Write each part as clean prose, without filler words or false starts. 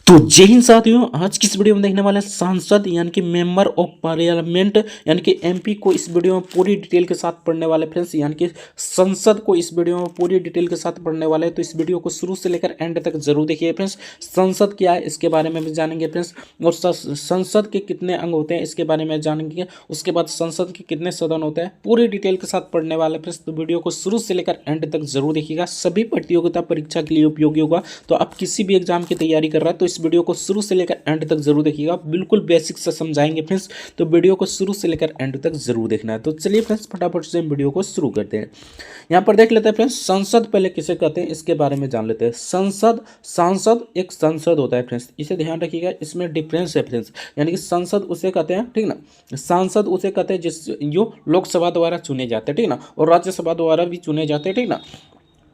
तो जय हिंद साथियों, आज की इस वीडियो में देखने वाले हैं सांसद यानी कि मेंबर ऑफ पार्लियामेंट यानी कि एमपी को इस वीडियो में पूरी डिटेल के साथ पढ़ने वाले फ्रेंड्स। यानी कि संसद को इस वीडियो में पूरी डिटेल के साथ पढ़ने वाले हैं, तो इस वीडियो को शुरू से लेकर एंड तक जरूर देखिए फ्रेंड्स। संसद क्या है इसके बारे में भी जानेंगे फ्रेंड्स, और संसद के कितने अंग होते हैं इसके बारे में जानेंगे। उसके बाद संसद के कितने सदन होते हैं पूरी डिटेल के साथ पढ़ने वाले फ्रेंड्स। तो वीडियो को शुरू से लेकर एंड तक जरूर देखिएगा, सभी प्रतियोगिता परीक्षा के लिए उपयोगी होगा। तो आप किसी भी एग्जाम की तैयारी कर रहा है तो इस वीडियो को शुरू से लेकर एंड तक जरूर देखिएगा, बिल्कुल बेसिक से समझाएंगे फ्रेंड्स। तो वीडियो को शुरू से लेकर एंड तक जरूर देखना है। तो चलिए फ्रेंड्स फटाफट से वीडियो को शुरू करते हैं। यहाँ पर देख लेते हैं फ्रेंड्स, संसद पहले किसे कहते हैं इसके बारे में जान लेते हैं। संसद, सांसद एक संसद होता है फ्रेंड्स, इसे ध्यान रखिएगा, इसमें डिफरेंस है फ्रेंड्स। यानी कि संसद उसे कहते हैं, ठीक ना, सांसद उसे कहते हैं जो लोकसभा द्वारा चुने जाते हैं, ठीक ना, और राज्यसभा द्वारा भी चुने जाते हैं, ठीक ना।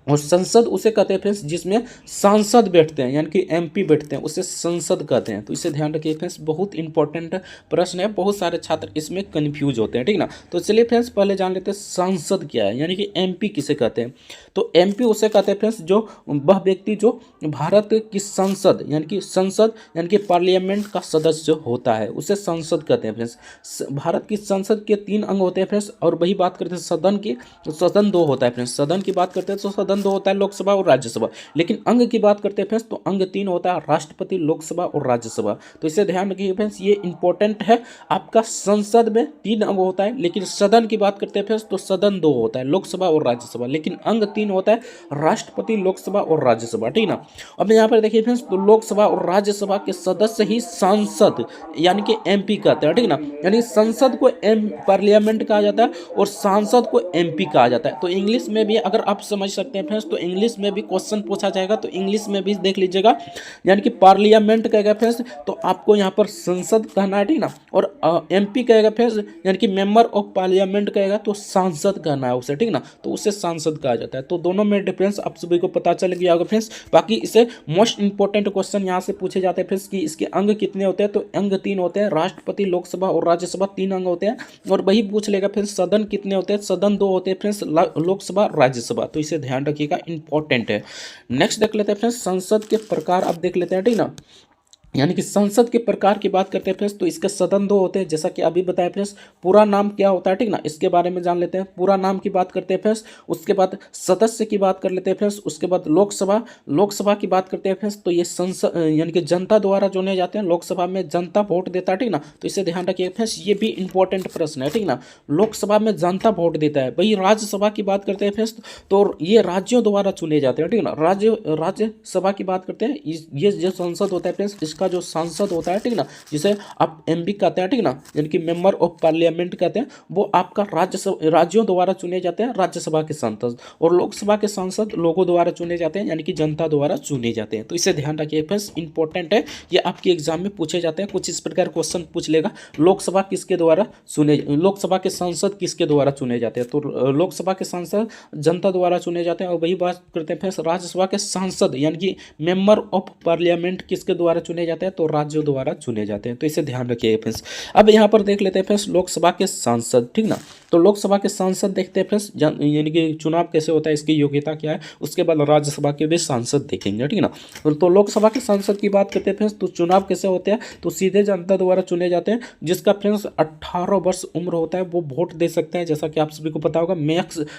और संसद उसे कहते हैं फ्रेंड्स जिसमें सांसद बैठते हैं यानी कि एमपी बैठते हैं, उसे संसद कहते हैं। तो इसे ध्यान रखिए फ्रेंड्स, बहुत इंपॉर्टेंट प्रश्न है, बहुत सारे छात्र इसमें कंफ्यूज होते हैं, ठीक ना। तो चलिए फ्रेंड्स पहले जान लेते हैं सांसद क्या है, यानी कि एमपी किसे कहते हैं। तो एमपी उसे कहते हैं फ्रेंड्स जो वह व्यक्ति जो भारत की संसद यानी कि यानी कि पार्लियामेंट का सदस्य होता है, उसे संसद कहते हैं फ्रेंड्स। भारत की संसद के 3 अंग होते हैं फ्रेंड्स, और वही बात करते हैं सदन की, तो सदन 2 होता है फ्रेंड्स। सदन की बात करते हैं तो सदन 2 होता है, लोकसभा और राज्यसभा। लेकिन अंग की बात करते हैं फ्रेंड्स तो अंग 3 होता है, राष्ट्रपति, लोकसभा और राज्यसभा। तो इसे ध्यान रखिए फ्रेंड्स, ये इंपॉर्टेंट है आपका। संसद में 3 अंग होता है, लेकिन सदन की बात करते हैं फ्रेंड्स तो सदन 2 होता है, लोकसभा और राज्यसभा। लेकिन अंग 3 होता है, राष्ट्रपति, लोकसभा और राज्यसभा, ठीक ना। अब यहाँ पर देखिए फ्रेंड्स, तो लोकसभा और राज्यसभा के सदस्य ही सांसद यानी कि एमपी कहते हैं, ठीक ना। यानी संसद को पार्लियामेंट कहा जाता है और सांसद को एमपी कहा जाता है। तो इंग्लिश में भी अगर आप समझ सकते हैं फ्रेंड्स, तो इंग्लिश में भी क्वेश्चन पूछा जाएगा, तो इंग्लिश में भी देख लीजिएगा। यानी कि पार्लियामेंट कहेगा फ्रेंड्स तो आपको यहाँ पर संसद कहना है, ठीक ना, और एमपी कहेगा फ्रेंड्स यानी कि मेंबर ऑफ पार्लियामेंट कहेगा तो सांसद कहना है उसे, ठीक ना। तो उसे सांसद कहा जाता है। तो दोनों में डिफरेंस आप सभी को पता चल गया होगा फ्रेंड्स। बाकी इसे मोस्ट इंपॉर्टेंट क्वेश्चन यहाँ से पूछे जाते हैं फ्रेंड्स कि इसके अंग कितने होते हैं। तो अंग 3 होते हैं, राष्ट्रपति, लोकसभा और राज्यसभा 3 अंग होते हैं। और वही पूछ लेगा फ्रेंड्स सदन कितने होते हैं, सदन 2 होते हैं फ्रेंड्स, लोकसभा, राज्यसभा। तो इसे ध्यान रखिएगा, इंपॉर्टेंट है। नेक्स्ट देख लेते हैं फ्रेंड्स, संसद के प्रकार अब देख लेते हैं, ठीक ना। यानी कि संसद के प्रकार की बात करते हैं फ्रेंड्स तो इसके सदन 2 होते हैं, जैसा कि अभी बताया फ्रेंड्स। पूरा नाम क्या होता है, ठीक ना, इसके बारे में जान लेते हैं। पूरा नाम की बात करते हैं फ्रेंड्स, उसके बाद सदस्य की बात कर लेते हैं फ्रेंड्स, उसके बाद लोकसभा की बात करते हैं फ्रेंड्स। तो ये संसद यानी कि जनता द्वारा चुने जाते हैं, लोकसभा में जनता वोट देता है, ठीक ना। तो इसे ध्यान रखिए फ्रेंड्स, ये भी इंपॉर्टेंट प्रश्न है, ठीक ना। लोकसभा में जनता वोट देता है। वही राज्यसभा की बात करते हैं फ्रेंड्स तो ये राज्यों द्वारा चुने जाते हैं, ठीक ना। राज्यसभा की बात करते हैं, ये जो संसद होता है फ्रेंड्स इसका जो सांसद होता है, ठीक ना, जिसे आप एमपी कहते हैं, ठीक ना, यानी कि मेंबर ऑफ पार्लियामेंट कहते हैं, वो आपका राज्यों द्वारा चुने जाते हैं, राज्यसभा के सांसद। और लोकसभा के सांसद लोगों द्वारा चुने जाते हैं, यानी कि जनता द्वारा चुने जाते हैं। तो इसे ध्यान रखिए फ्रेंड्स, इंपॉर्टेंट है, ये आपके एग्जाम में पूछे जाते हैं। कुछ इस प्रकार क्वेश्चन पूछ लेगा, लोकसभा किसके द्वारा लोकसभा के सांसद किसके द्वारा चुने जाते हैं। तो लोकसभा के सांसद जनता द्वारा चुने जाते हैं। और वही बात करते हैं फ्रेंड्स, राज्यसभा के सांसद यानी कि मेंबर ऑफ पार्लियामेंट किसके द्वारा चुने जाते हैं, तो राज्यों द्वारा चुने जाते हैं। तो इसे ध्यान रखिए फ्रेंड्स। अब यहाँ पर देख लेते हैं फ्रेंड्स लोकसभा के सांसद, ठीक ना। तो लोकसभा के सांसद देखते हैं फ्रेंड्स, यानी कि चुनाव कैसे होता है, इसकी योग्यता क्या है। उसके बाद राज्यसभा के भी सांसद देखेंगे, ठीक ना। तो लोकसभा के सांसद की बात करते हैं फ्रेंड्स, तो चुनाव कैसे होते हैं, तो सीधे जनता द्वारा चुने जाते हैं। जिसका फ्रेंड्स 18 वर्ष उम्र होता है वो वोट दे सकते हैं, जैसा कि आप सभी को पता होगा।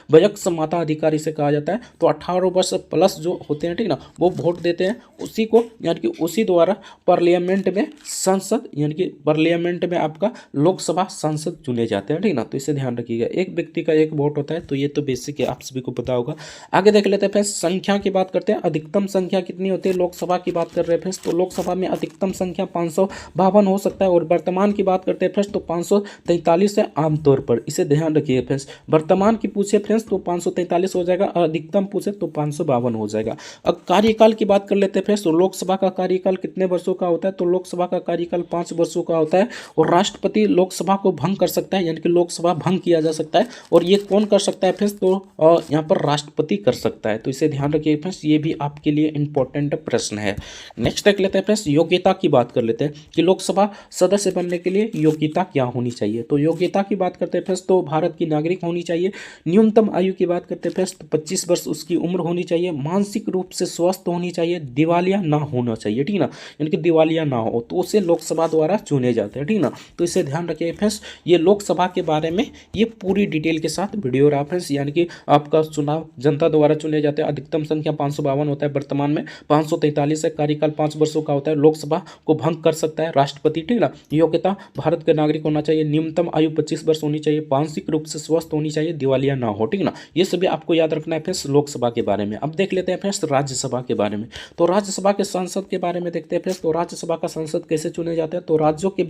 वयस्क मताधिकारी से कहा जाता है। तो 18 वर्ष प्लस जो होते हैं, ठीक ना, वो वोट देते हैं। उसी को यानी कि उसी द्वारा पार्लियामेंट में संसद यानी कि पार्लियामेंट में आपका लोकसभा सांसद चुने जाते हैं, ठीक ना। तो इसे ध्यान रखिएगा, एक व्यक्ति का एक वोट होता है। तो ये तो बेसिक है, आप सभी को पता होगा। आगे देख लेते हैं फ्रेंड्स, संख्या की बात करते हैं। अधिकतम संख्या कितनी होती है, लोकसभा की बात कर रहे हैं फ्रेंड्स, तो लोकसभा में अधिकतम संख्या 552 हो सकता है। और वर्तमान की बात करते हैं फ्रेंड्स तो 543 है आमतौर पर। इसे ध्यान रखिए फ्रेंड्स, वर्तमान की पूछे फ्रेंड्स तो 543 हो जाएगा, और अधिकतम पूछे तो 552 हो जाएगा। अब कार्यकाल की बात कर लेते हैं फ्रेंड्स, तो लोकसभा का कार्यकाल कितने वर्षों का होता है, तो लोकसभा का कार्यकाल 5 वर्षों का होता है। और राष्ट्रपति लोकसभा को भंग कर सकता है, यानी कि लोकसभा भंग किया जा सकता है। और ये कौन कर सकता है फ्रेंड्स, तो यहाँ पर राष्ट्रपति कर सकता है। तो इसे ध्यान रखिए फ्रेंड्स, ये भी आपके लिए इंपॉर्टेंट प्रश्न है। नेक्स्ट देख लेते हैं फ्रेंड्स, योग्यता की बात कर लेते हैं कि लोकसभा सदस्य बनने के लिए योग्यता क्या होनी चाहिए। तो योग्यता की बात करते हैं फ्रेंड्स तो भारत की नागरिक होनी चाहिए। न्यूनतम आयु की बात करते हैं फ्रेंड्स तो 25 वर्ष उसकी उम्र होनी चाहिए। मानसिक रूप से स्वस्थ होनी चाहिए, दिवालिया ना होना चाहिए, ठीक ना। यानी कि दिवालिया ना हो तो उसे लोकसभा द्वारा चुने जाते हैं, ठीक ना। तो इसे ध्यान रखिए फ्रेंड्स, ये लोकसभा के बारे में ये पूरी डिटेल के साथ वीडियो रहा फ्रेंड्स। यानी कि आपका चुनाव जनता द्वारा चुने जाते हैं, अधिकतम संख्या 552 होता है, वर्तमान में 543 है, कार्यकाल 5 वर्षों का होता है, लोकसभा को भंग कर सकता है राष्ट्रपति, ठीक ना। योग्यता भारत के नागरिक होना चाहिए, न्यूनतम आयु 25 वर्ष होनी चाहिए, मानसिक रूप से स्वस्थ होनी चाहिए, दिवालिया ना हो, ठीक ना। ये सभी आपको याद रखना है फ्रेंड्स लोकसभा के बारे में। अब देख लेते हैं फ्रेंड्स राज्यसभा के बारे में। तो राज्यसभा के सांसद के बारे में देखते हैं फ्रेंड्स। तो राज्यसभा का सांसद कैसे चुने जाते हैं, तो राज्यों के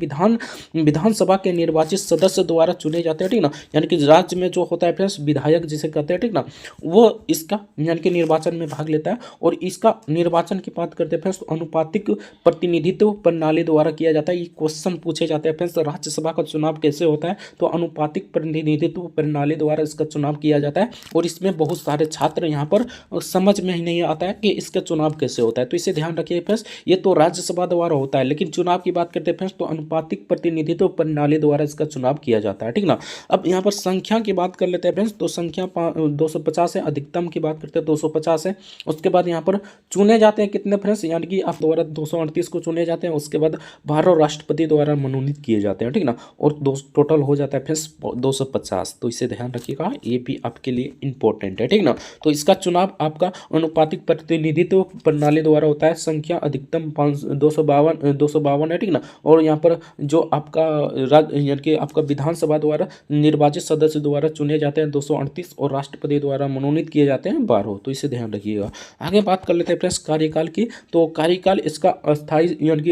विधानसभा के निर्वाचित सदस्य द्वारा चुने जाते हैं, ठीक ना। यानी कि राज्य में जो होता है फ्रेंड्स विधायक जिसे कहते हैं, ठीक ना, वो इसका यानी कि निर्वाचन में भाग लेता है। और इसका निर्वाचन की बात करते हैं फ्रेंड्स तो अनुपातिक प्रतिनिधित्व प्रणाली द्वारा किया जाता है। ये क्वेश्चन पूछे जाते हैं फ्रेंड्स, राज्यसभा का चुनाव कैसे होता है, तो अनुपातिक प्रतिनिधित्व प्रणाली द्वारा इसका चुनाव किया जाता है। और इसमें बहुत सारे छात्र यहाँ पर समझ में ही नहीं आता है कि इसका चुनाव कैसे होता है, तो इसे ध्यान रखिए फ्रेंड्स। ये तो राज्यसभा द्वारा होता है, लेकिन चुनाव की बात करते हैं फ्रेंड्स तो अनुपातिक प्रतिनिधित्व प्रणाली द्वारा इसका चुनाव किया जाता है, ठीक ना। अब यहाँ पर संख्या की बात कर लेते हैं फ्रेंड्स। तो संख्या 250 है, अधिकतम की बात करते हैं 250 है। उसके बाद यहाँ पर चुने जाते हैं कितने फ्रेंड्स, यानी कि आप द्वारा 238 को चुने जाते हैं। उसके बाद 12 राष्ट्रपति द्वारा मनोनीत किए जाते हैं, ठीक ना। और टोटल हो जाता है फ्रेंड्स 250। तो इसे ध्यान रखिएगा, ये भी आपके लिए इंपॉर्टेंट है, ठीक ना। तो इसका चुनाव आपका अनुपातिक प्रतिनिधित्व प्रणाली द्वारा होता है। संख्या अधिकतम 252 है, ठीक ना। और यहाँ पर जो आपका यानी कि आपका विधानसभा द्वारा निर्वाचित सदस्य द्वारा चुने जाते हैं 238 और राष्ट्रपति द्वारा मनोनीत किए जाते हैं 12। तो इसे ध्यान रखिएगा। आगे बात कर लेते हैं फ्रेंड्स कार्यकाल की। तो कार्यकाल इसका अस्थायी यानी कि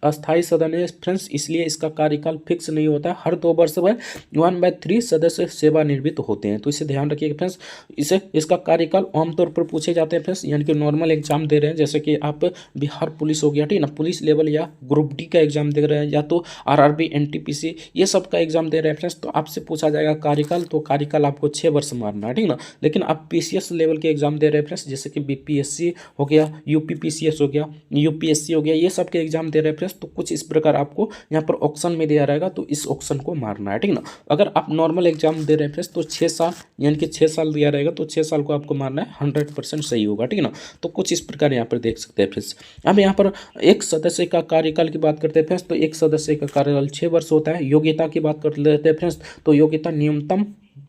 अस्थायी सदन है फ्रेंड्स, इसलिए इसका कार्यकाल फिक्स नहीं होता है। हर 2 वर्ष में 1/3 सदस्य सेवानिवृत्त होते हैं। तो इसे ध्यान रखिएगा फ्रेंड्स। इसका कार्यकाल आमतौर पर पूछे जाते हैं फ्रेंड्स, यानी कि नॉर्मल एग्जाम दे रहे हैं, जैसे कि आप बिहार पुलिस हो गया, ठीक ना, पुलिस लेवल या ग्रुप डी का एग्जाम दे रहे हैं, या तो आरआरबी एनटीपीसी ये सब का एग्जाम दे रहे हैं फ्रेंड्स, तो आपसे पूछा जाएगा कार्यकाल। तो कार्यकाल आपको 6 वर्ष मारना है, ठीक ना। लेकिन आप पीसीएस लेवल के एग्जाम दे रहे हैं फ्रेंड्स, जैसे कि बीपीएससी हो गया, यूपीपीसीएस हो गया, यूपीएससी हो गया, ये सब के एग्जाम दे रहे हैं फ्रेंड्स, तो कुछ इस प्रकार आपको यहाँ पर ऑप्शन में दिया रहेगा, तो इस ऑप्शन को मारना है, ठीक ना। अगर आप नॉर्मल एग्जाम दे रहे हैं फ्रेंड्स तो 6 साल यानी कि 6 साल दिया रहेगा, तो 6 साल को आपको मारना है, 100% सही होगा, ठीक ना। तो कुछ इस प्रकार यहाँ पर देख सकते हैं फ्रेंड्स। अब यहाँ पर एक सदस्य का कार्यकाल की बात करते हैं फ्रेंड्स, तो एक सदस्य का कार्यकाल 6 वर्ष होता है। योग्यता की बात कर लेते हैं फ्रेंड्स, तो योग्यता न्यूनतम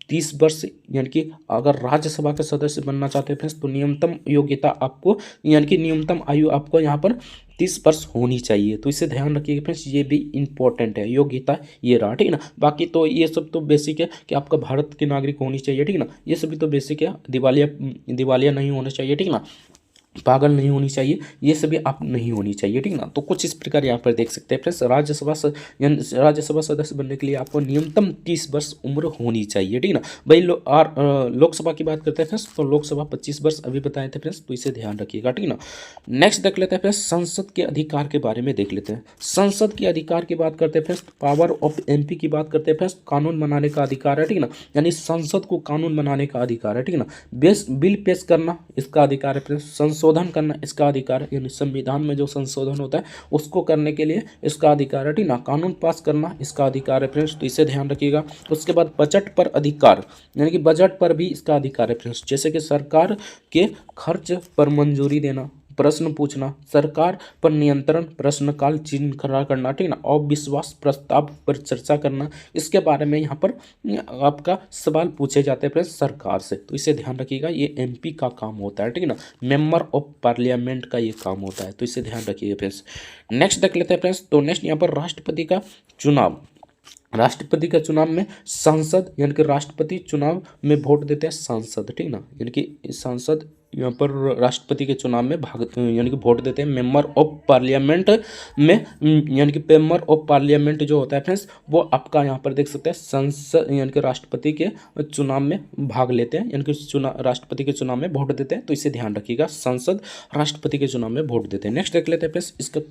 30 वर्ष, यानी कि अगर राज्यसभा के सदस्य बनना चाहते हैं फ्रेंड्स तो न्यूनतम योग्यता आपको यानी कि न्यूनतम आयु आपको यहाँ पर 30 वर्ष होनी चाहिए। तो इसे ध्यान रखिएगा फ्रेंड्स, ये भी इंपॉर्टेंट है, योग्यता ये रहा, ठीक ना। बाकी तो ये सब तो बेसिक है कि आपका भारत के नागरिक होनी चाहिए, ठीक ना। ये सभी तो बेसिक है, दिवालिया नहीं होना चाहिए, ठीक ना, पागल नहीं होनी चाहिए, ये सभी आप नहीं होनी चाहिए, ठीक ना। तो कुछ इस प्रकार यहाँ पर देख सकते हैं फ्रेंड्स, राज्यसभा सदस्य बनने के लिए आपको न्यूनतम 30 वर्ष उम्र होनी चाहिए, ठीक ना भाई। लोकसभा की बात करते हैं फ्रेंड्स, तो लोकसभा 25 वर्ष अभी बताए थे फ्रेंड्स, तो इसे ध्यान रखिएगा, ठीक ना। नेक्स्ट देख लेते हैं फ्रेंड्स, संसद के अधिकार के बारे में देख लेते हैं। संसद के अधिकार की बात करते हैं फ्रेंड्स, पावर ऑफ एमपी की बात करते हैं फ्रेंड्स, कानून बनाने का अधिकार है, ठीक ना। यानी संसद को कानून बनाने का अधिकार है, ठीक ना। बिल पेश करना इसका अधिकार है फ्रेंड्स, संशोधन करना इसका अधिकार है, यानी संविधान में जो संशोधन होता है उसको करने के लिए इसका अधिकार है, ठीक ना। कानून पास करना इसका अधिकार है फ्रेंड्स, तो इसे ध्यान रखिएगा। उसके बाद बजट पर अधिकार, यानी कि बजट पर भी इसका अधिकार है फ्रेंड्स, जैसे कि सरकार के खर्च पर मंजूरी देना, प्रश्न पूछना, सरकार पर नियंत्रण, प्रश्नकाल चिन्ह खड़ा करना, ठीक ना, अविश्वास प्रस्ताव पर चर्चा करना, इसके बारे में यहाँ पर आपका सवाल पूछे जाते हैं फ्रेंड्स सरकार से। तो इसे ध्यान रखिएगा, ये एमपी का काम होता है, ठीक ना, मेंबर ऑफ पार्लियामेंट का ये काम होता है, तो इसे ध्यान रखिएगा फ्रेंड्स। नेक्स्ट देख लेते हैं फ्रेंड्स, तो नेक्स्ट यहाँ पर राष्ट्रपति का चुनाव। राष्ट्रपति का चुनाव में सांसद यानी कि राष्ट्रपति चुनाव में वोट देते हैं सांसद, ठीक ना, यानी कि सांसद यहाँ पर राष्ट्रपति के चुनाव में भाग यानी कि वोट देते हैं। मेंबर ऑफ पार्लियामेंट में यानी कि मेंबर ऑफ पार्लियामेंट जो होता है फ्रेंड्स, वो आपका यहाँ पर देख सकते हैं संसद यानी कि राष्ट्रपति के चुनाव में भाग लेते हैं, यानी कि राष्ट्रपति के चुनाव में वोट देते हैं। तो इसे ध्यान रखिएगा, संसद राष्ट्रपति के चुनाव में वोट देते हैं। नेक्स्ट देख लेते हैं फ्रेंड्स, इसका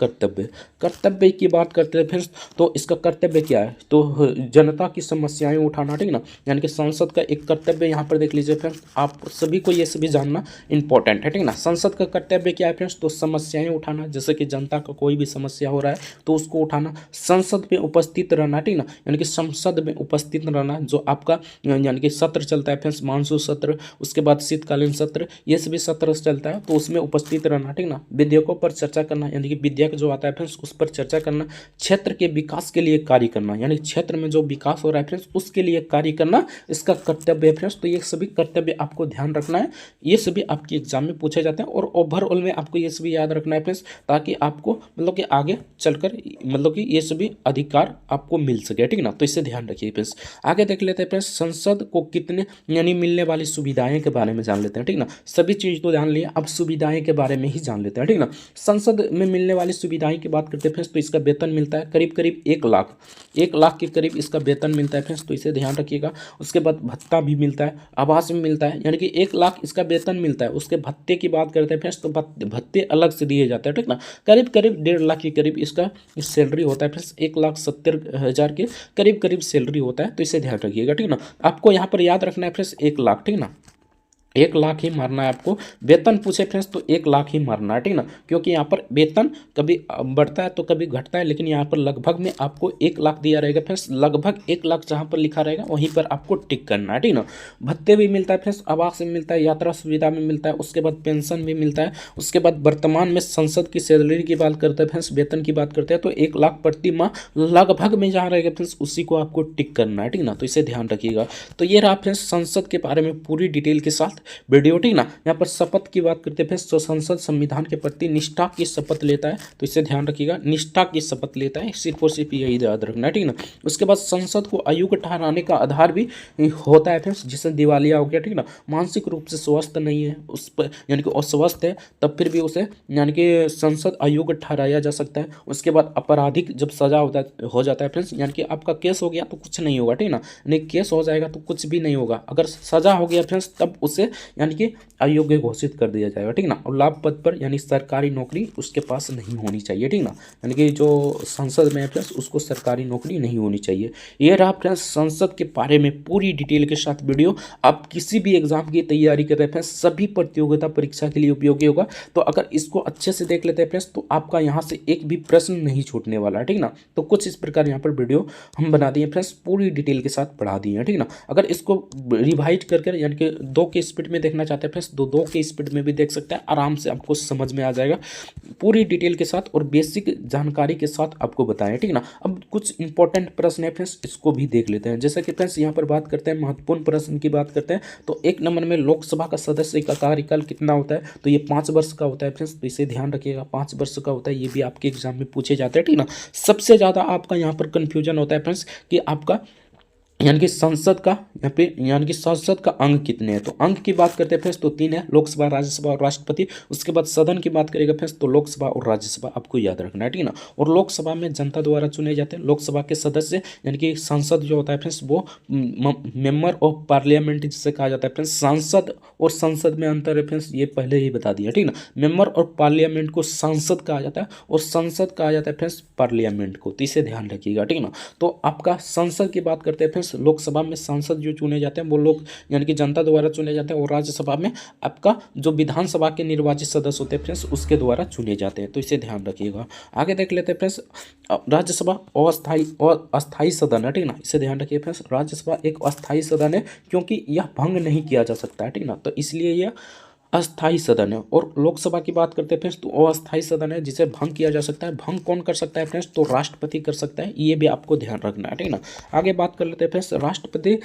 कर्तव्य की बात करते हैं फ्रेंड्स, तो इसका कर्तव्य क्या है, तो जनता की समस्याएं उठाना, ठीक ना, यानी कि संसद का एक कर्तव्य यहाँ पर देख लीजिए फ्रेंड्स, आप सभी को ये सभी जानना इंपॉर्टेंट है, ठीक ना। संसद का कर्तव्य क्या है फ्रेंड्स, तो समस्याएं उठाना, जैसे कि जनता का कोई भी समस्या हो रहा है तो उसको उठाना, संसद में उपस्थित रहना, ठीक ना, यानी कि संसद में उपस्थित रहना, जो आपका यानी कि सत्र चलता है फ्रेंड्स, मानसून सत्र, उसके बाद शीतकालीन सत्र, ये सभी सत्र चलता है तो उसमें उपस्थित रहना, ठीक ना। विधेयकों पर चर्चा करना, यानी कि विधेयक जो आता है फ्रेंड्स उस पर चर्चा करना, क्षेत्र के विकास के लिए कार्य करना, यानी क्षेत्र में जो विकास हो रहा है फ्रेंड्स उसके लिए कार्य करना इसका कर्तव्य है फ्रेंड्स। तो ये सभी कर्तव्य आपको ध्यान रखना है, ये सभी आपके एग्जाम में पूछे जाते हैं, और ओवरऑल में आपको ये सभी याद रखना है फ्रेंड्स, ताकि आपको मतलब कि आगे चलकर मतलब कि ये सभी अधिकार आपको मिल सके, ठीक ना। तो इससे ध्यान रखिए फ्रेंड्स। आगे देख लेते हैं फ्रेंड्स, संसद को कितने यानी मिलने वाली सुविधाएं के बारे में जान लेते हैं, ठीक ना। सभी चीज़ तो जान लिए, अब सुविधाएं के बारे में ही जान लेते हैं, ठीक ना। संसद में मिलने वाली सुविधाएं की बात करते हैं फ्रेंड्स, तो इसका वेतन मिलता है करीब करीब 1 लाख के करीब इसका वेतन मिलता है फ्रेंड्स, तो इसे ध्यान रखिएगा। उसके बाद भत्ता भी मिलता है, आवास भी मिलता है, यानी कि 1 लाख इसका वेतन मिलता है। उसके भत्ते की बात करते हैं फ्रेंड्स, तो भत्ते अलग से दिए जाते हैं, ठीक ना। करीब करीब 1.5 लाख के करीब इसका सैलरी होता है फ्रेंड्स, 1,70,000 के करीब करीब सैलरी होता है, तो इसे ध्यान रखिएगा, ठीक ना। आपको यहाँ पर याद रखना है फ्रेंड्स 1 लाख, ठीक ना, 1 लाख ही मारना है आपको। वेतन पूछे फ्रेंड्स तो 1 लाख ही मारना है, ठीक ना, क्योंकि यहाँ पर वेतन कभी बढ़ता है तो कभी घटता है, लेकिन यहाँ पर लगभग में आपको 1 लाख दिया रहेगा फ्रेंड्स, लगभग 1 लाख जहाँ पर लिखा रहेगा वहीं पर आपको टिक करना है, ठीक ना। भत्ते भी मिलता है फ्रेंड्स, आवास में मिलता है, यात्रा सुविधा में मिलता है, उसके बाद पेंशन भी मिलता है। उसके बाद वर्तमान में संसद की सैलरी की बात करते हैं फ्रेंड्स, वेतन की बात करते हैं तो 1 लाख प्रति माह लगभग में जहाँ रहेगा फ्रेंड्स उसी को आपको टिक करना है, ठीक ना। तो इसे ध्यान रखिएगा। तो ये रहा फ्रेंड्स संसद के बारे में पूरी डिटेल के साथ वीडियो, ठीक ना। यहाँ पर शपथ की बात करते हैं तो संसद संविधान के प्रति निष्ठा की शपथ लेता है, तो इसे ध्यान रखिएगा, निष्ठा की शपथ लेता है, सिर्फ और सिर्फ यही याद रखना है, ठीक ना। उसके बाद संसद को अयोग्य ठहराने का आधार भी होता है फ्रेंड्स, जिससे दिवालिया हो गया, ठीक ना, मानसिक रूप से स्वस्थ नहीं है उस पर यानी कि अस्वस्थ है, तब फिर भी उसे यानी कि संसद अयोग्य ठहराया जा सकता है। उसके बाद आपराधिक जब सजा हो जाता है फ्रेंड्स, यानी कि आपका केस हो गया तो कुछ नहीं होगा, ठीक ना, नहीं केस हो जाएगा तो कुछ भी नहीं होगा, अगर सजा हो गया फ्रेंड्स तब उसे यानी कि अयोग्य घोषित कर दिया जाएगा, ठीक ना। और लाभ पद पर यानी सरकारी नौकरी उसके पास नहीं होनी चाहिए, ठीक ना, यानी कि जो संसद में है फ्रेंड्स उसको सरकारी नौकरी नहीं होनी चाहिए। ये रहा फ्रेंड्स संसद के बारे में पूरी डिटेल के साथ वीडियो। आप किसी भी एग्जाम की तैयारी कर रहे हैं फ्रेंड्स, सभी प्रतियोगिता परीक्षा के लिए उपयोगी होगा। तो अगर इसको अच्छे से देख लेते हैं फ्रेंड्स तो आपका यहाँ से एक भी प्रश्न नहीं छूटने वाला है, ठीक ना। तो कुछ इस प्रकार यहाँ पर वीडियो हम बना दिए फ्रेंड्स, पूरी डिटेल के साथ पढ़ा दिए हैं, ठीक ना। अगर इसको रिवाइज कर यानी कि 2 के स्पीड में देखना चाहते हैं फ्रेंड्स, 2 के स्पीड में भी देख सकते हैं, आराम से आपको समझ में आ जाएगा पूरी डिटेल के साथ और बेसिक जानकारी के साथ आपको बताएं, ठीक ना। अब कुछ इंपॉर्टेंट प्रश्न है फ्रेंड्स, इसको भी देख लेते हैं। जैसे कि फ्रेंड्स यहाँ पर बात करते हैं, महत्वपूर्ण प्रश्न की बात करते हैं तो 1 नंबर में लोकसभा का सदस्य का कार्यकाल कितना होता है, तो ये 5 वर्ष का होता है फ्रेंड्स, तो इसे ध्यान रखिएगा, 5 वर्ष का होता है, ये भी आपके एग्जाम में पूछे जाते हैं, ठीक ना। सबसे ज़्यादा आपका यहाँ पर कन्फ्यूजन होता है फ्रेंड्स कि आपका यानी कि संसद का यहाँ पे यानी कि संसद का अंग कितने हैं, तो अंग की बात करते हैं फ्रेंड्स तो 3 है, लोकसभा, राज्यसभा और राष्ट्रपति। उसके बाद सदन की बात करेगा फ्रेंड्स तो लोकसभा और राज्यसभा आपको याद रखना है, ठीक ना। और लोकसभा में जनता द्वारा चुने जाते हैं, लोकसभा के सदस्य यानी कि सांसद जो होता है फ्रेंड्स वो मेंबर ऑफ पार्लियामेंट जिसे कहा जाता है फ्रेंड्स। सांसद और संसद में अंतर है फ्रेंड्स, ये पहले ही बता दिया, ठीक ना। मेंबर ऑफ पार्लियामेंट को सांसद कहा जाता है और संसद कहा जाता है फ्रेंड्स पार्लियामेंट को, तो इसे ध्यान रखिएगा, ठीक ना। तो आपका संसद की बात करते हैं फ्रेंड्स, लोकसभा में सांसद जो चुने जाते हैं वो लोग यानी कि जनता द्वारा चुने जाते हैं, और राज्यसभा में आपका जो विधानसभा के निर्वाचित सदस्य होते हैं फ्रेंड्स उसके द्वारा चुने जाते हैं, तो इसे ध्यान रखिएगा। आगे देख लेते हैं फ्रेंड्स, राज्यसभा अस्थायी और अस्थायी सदन है, ठीक ना, इसे ध्यान रखिए फ्रेंड्स। राज्यसभा एक अस्थायी सदन है क्योंकि यह भंग नहीं किया जा सकता है, ठीक ना, तो इसलिए यह अस्थायी सदन है। और लोकसभा की बात करते हैं फ्रेंड्स तो अस्थायी सदन है जिसे भंग किया जा सकता है। भंग कौन कर सकता है फ्रेंड्स, तो राष्ट्रपति कर सकता है, ये भी आपको ध्यान रखना है, ठीक ना। आगे बात कर लेते हैं फ्रेंड्स, राष्ट्रपति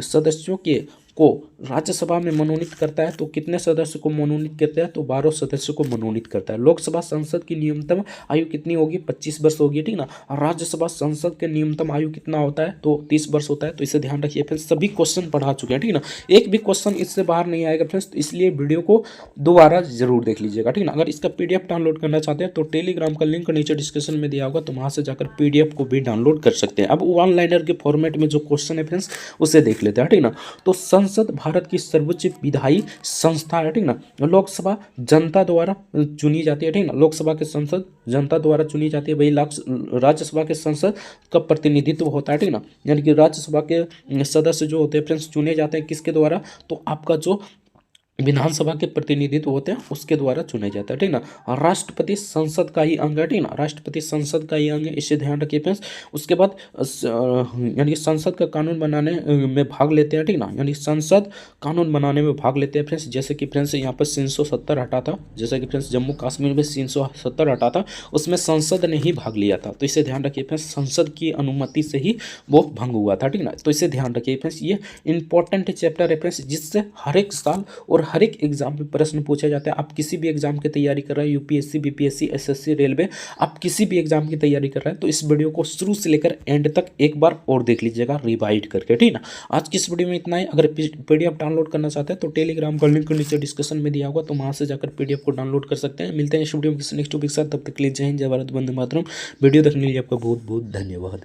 सदस्यों के को राज्यसभा में मनोनीत करता है, तो कितने सदस्य को मनोनीत करता है, तो 12 सदस्य को मनोनीत करता है। लोकसभा संसद की न्यूनतम आयु कितनी होगी, 25 वर्ष होगी, ठीक ना। और राज्यसभा संसद के न्यूनतम आयु कितना होता है, तो 30 वर्ष होता है, तो इसे ध्यान रखिए फ्रेंड्स। सभी क्वेश्चन पढ़ा चुके हैं, ठीक ना, एक भी क्वेश्चन इससे बाहर नहीं आएगा फ्रेंड्स, तो इसलिए वीडियो को दोबारा जरूर देख लीजिएगा, ठीक ना। अगर इसका PDF डाउनलोड करना चाहते हैं तो टेलीग्राम का लिंक नीचे डिस्क्रिप्शन में दिया होगा, तो वहाँ से जाकर PDF को भी डाउनलोड कर सकते हैं। अब वन लाइनर के फॉर्मेट में जो क्वेश्चन है फ्रेंड्स उसे देख लेते हैं, ठीक ना। तो संसद भारत की सर्वोच्च विधायी संस्था है, ठीक ना। लोकसभा जनता द्वारा चुनी जाती है, ठीक ना, लोकसभा के संसद जनता द्वारा चुनी जाती है। वही राज्यसभा के संसद का प्रतिनिधित्व होता है, ठीक ना, यानी कि राज्यसभा के सदस्य जो होते हैं फ्रेंड्स चुने जाते हैं किसके द्वारा, तो आपका जो विधानसभा के प्रतिनिधित्व होते हैं उसके द्वारा चुने जाते हैं, ठीक ना। और राष्ट्रपति संसद का ही अंग है, ठीक ना, राष्ट्रपति संसद का ही अंग है, इससे ध्यान रखिए फ्रेंड्स। उसके बाद यानी कि संसद का कानून बनाने में भाग लेते हैं, ठीक ना, यानी संसद कानून बनाने में भाग लेते हैं फ्रेंड्स। जैसे कि फ्रेंड्स यहाँ पर 370 हटा था, जैसे कि फ्रेंड्स जम्मू कश्मीर में 370 हटा था, उसमें संसद ने ही भाग लिया था, तो इसे ध्यान रखिए फ्रेंड्स, संसद की अनुमति से ही वो भंग हुआ था, ठीक ना। तो इसे ध्यान रखिए फ्रेंड्स, ये इंपॉर्टेंट चैप्टर है फ्रेंड्स, जिससे हर एक साल और हर एक एग्जाम में प्रश्न पूछा जाता है। आप किसी भी एग्जाम की तैयारी कर रहे हैं, यूपीएससी, बीपीएससी, एसएससी, रेलवे, आप किसी भी एग्जाम की तैयारी कर रहे हैं, तो इस वीडियो को शुरू से लेकर एंड तक एक बार और देख लीजिएगा रिवाइड करके, ठीक ना। आज की इस वीडियो में इतना ही। अगर पीडीएफ डाउनलोड करना चाहते हैं तो टेलीग्राम का लिंक नीचे डिस्क्रिप्शन में दिया होगा, तो वहां से जाकर पीडीएफ को डाउनलोड कर सकते हैं। मिलते हैं इस वीडियो में किसी नेक्स्ट टॉपिक के साथ, तब तक के लिए जय हिंद, जय भारत, वंदे मातरम। वीडियो देखने के लिए आपका बहुत बहुत धन्यवाद।